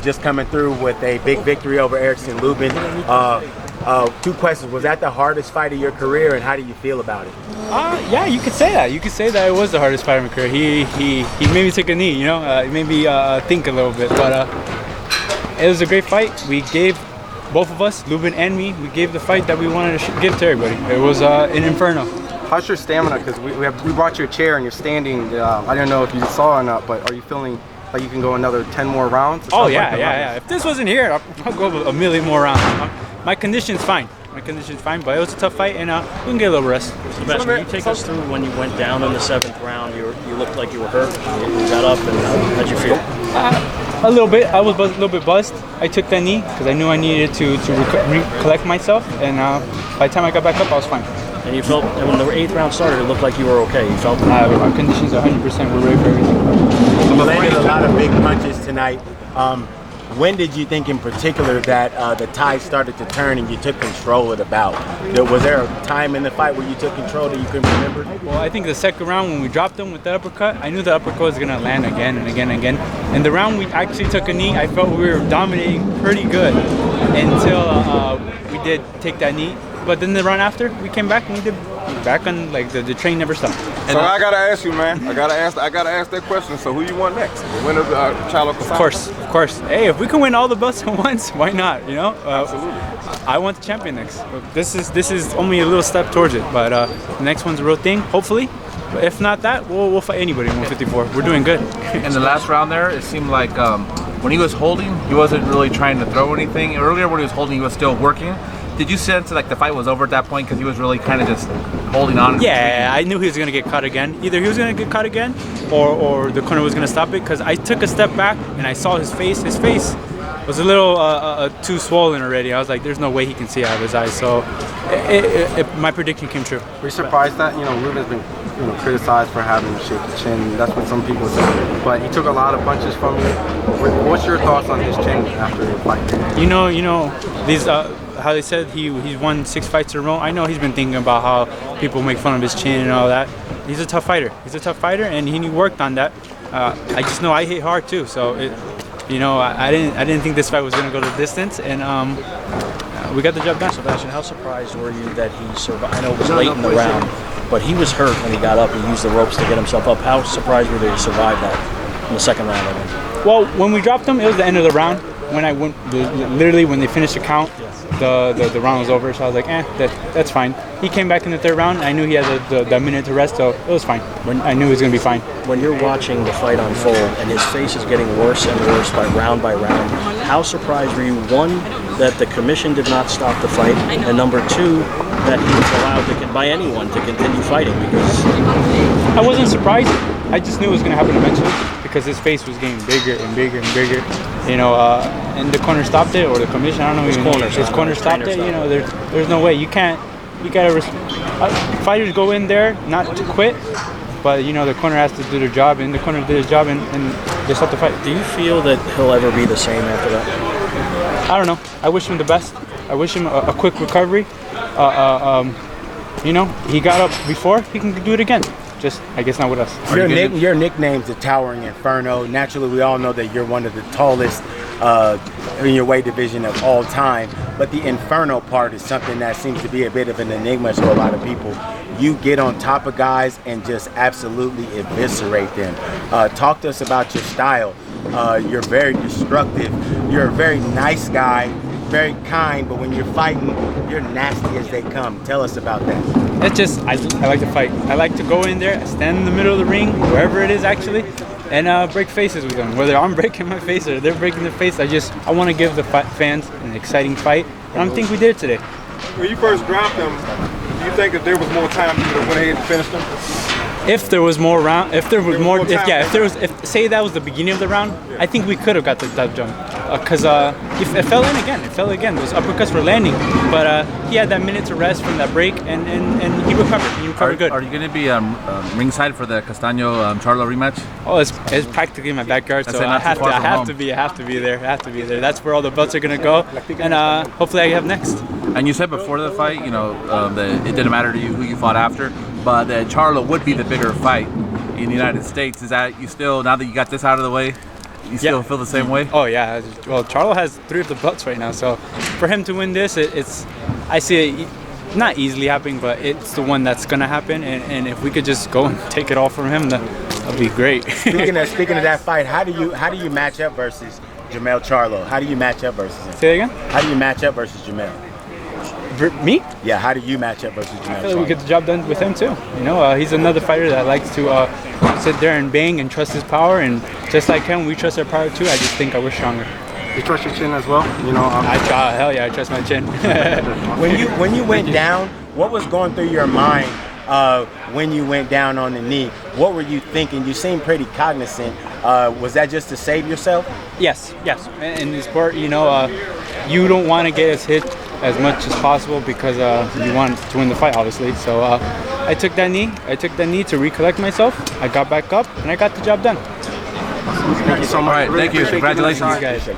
just coming through with a big victory over Erickson Lubin. 2 questions. Was that the hardest fight of your career, and how do you feel about it? Yeah, you could say that. You could say that it was the hardest fight of my career. He made me take a knee, you know. It made me think a little bit, but it was a great fight. We gave, both of us, Lubin and me, we gave the fight that we wanted to give to everybody. It was an inferno. How's your stamina? Because we brought you a chair and you're standing. I don't know if you saw or not, but are you feeling like you can go another 10 more rounds? Oh yeah, yeah. If this wasn't here, I'll go a million more rounds. My condition's fine. My condition's fine, but it was a tough fight, and we can get a little rest. Sebastian, can you take us through when you went down in the 7th round? You looked like you were hurt. You got up, and how'd you feel? A little bit. I was a little bit buzzed. I took that knee because I knew I needed to recollect myself, and by the time I got back up, I was fine. And you felt, and when the 8th round started, it looked like you were okay. You felt our conditions 100%. We're ready for everything. You landed a lot of big punches tonight. When did you think in particular that the tide started to turn and you took control of the bout? Was there a time in the fight where you took control that you couldn't remember? Well, I think the second round when we dropped him with the uppercut, I knew the uppercut was going to land again and again and again. And the round we actually took a knee, I felt we were dominating pretty good until we did take that knee. But then the round after, we came back and we did back on, like the train never stopped. So I gotta ask you, man. I gotta ask that question. So who you want next? The winner of the Charlo Casano? Of course. Hey, if we can win all the belts at once, why not? You know. Absolutely. I want the champion next. This is only a little step towards it, but the next one's a real thing. Hopefully. But if not that, we'll fight anybody in 154. We're doing good. In the last round there, it seemed like when he was holding, he wasn't really trying to throw anything. Earlier when he was holding, he was still working. Did you sense like the fight was over at that point because he was really kind of just holding on? Yeah, I knew he was going to get caught again. Either he was going to get caught again or the corner was going to stop it, because I took a step back and I saw his face. His face was a little too swollen already. I was like, there's no way he can see out of his eyes. So my prediction came true. Were you surprised that, Lubin's been criticized for having a shaky chin? That's what some people say. But he took a lot of punches from you. What's your thoughts on his chin after the fight? You know, these how they said he's won 6 fights in a row. I know he's been thinking about how people make fun of his chin and all that. He's a tough fighter. And he worked on that. I just know I hit hard too. So I didn't think this fight was gonna go the distance, and we got the job done. Sebastian, how surprised were you that he survived? I know it was late in the round, but he was hurt when he got up. He used the ropes to get himself up. How surprised were you that he survived that in the 2nd round? I mean? Well, when we dropped him, it was the end of the round. When I went, literally when they finished the count, the round was over. So I was like, that's fine. He came back in the 3rd round. I knew he had the minute to rest, so it was fine. I knew it was gonna be fine. When you're watching the fight unfold and his face is getting worse and worse by round, how surprised were you? 1, that the commission did not stop the fight, and number 2, that he was allowed by anyone to continue fighting? Because I wasn't surprised. I just knew it was gonna happen eventually, because his face was getting bigger and bigger and bigger. And the corner stopped it, or the commission, I don't know. His corner stopped it. There's no way. You gotta. Fighters go in there not to quit, but the corner has to do their job, and the corner did his job, and they stopped the fight. Do you feel that he'll ever be the same after that? I don't know. I wish him the best. I wish him a quick recovery. He got up before. He can do it again. Just, I guess, not with us. Your nickname's the Towering Inferno. Naturally, we all know that you're one of the tallest in your weight division of all time. But the Inferno part is something that seems to be a bit of an enigma to a lot of people. You get on top of guys and just absolutely eviscerate them. Talk to us about your style. You're very destructive. You're a very nice guy, very kind, but when you're fighting, you're nasty as they come. Tell us about that. It's just, I like to fight. I like to go in there, stand in the middle of the ring, wherever it is actually, and break faces with them. Whether I'm breaking my face or they're breaking their face, I want to give the fans an exciting fight, and I think we did today. When you first dropped him, do you think if there was more time, you would have went ahead and finished him? If there was more round, say that was the beginning of the round, I think we could have got that jump, because it fell in again. It fell again. Those uppercuts were landing, but he had that minute to rest from that break, and he recovered. He recovered good. Are you going to be ringside for the Castaño Charlo rematch? Oh, it's practically in my backyard, so I have to be there. That's where all the belts are going to go, and hopefully I have next. And you said before the fight, that it didn't matter to you who you fought after, but Charlo would be the bigger fight in the United States. Is that you still, now that you got this out of the way? You still feel the same way? Oh yeah. Well, Charlo has 3 of the belts right now, so for him to win this, I see it not easily happening, but it's the one that's gonna happen. And if we could just go and take it all from him, that'd be great. Speaking of that fight, how do you match up versus Jermell Charlo? How do you match up versus him? Say it again. How do you match up versus Jermell? Me? Yeah, how do you match up versus Jermell I feel like we Charlo? get the job done with him too. You know, he's another fighter that likes to sit there and bang and trust his power, and just like him, we trust our power too. I just think we're stronger. You trust your chin as well? You know, Hell yeah, I trust my chin. When you went down, what was going through your mind when you went down on the knee? What were you thinking? You seemed pretty cognizant. Was that just to save yourself? Yes. In this sport, you know, you don't want to get us hit as much as possible because you want to win the fight, obviously. So I took that knee. To recollect myself. I got back up and I got the job done. thank you so much. All right, Really thank you. appreciate Congratulations, giving us guys. time.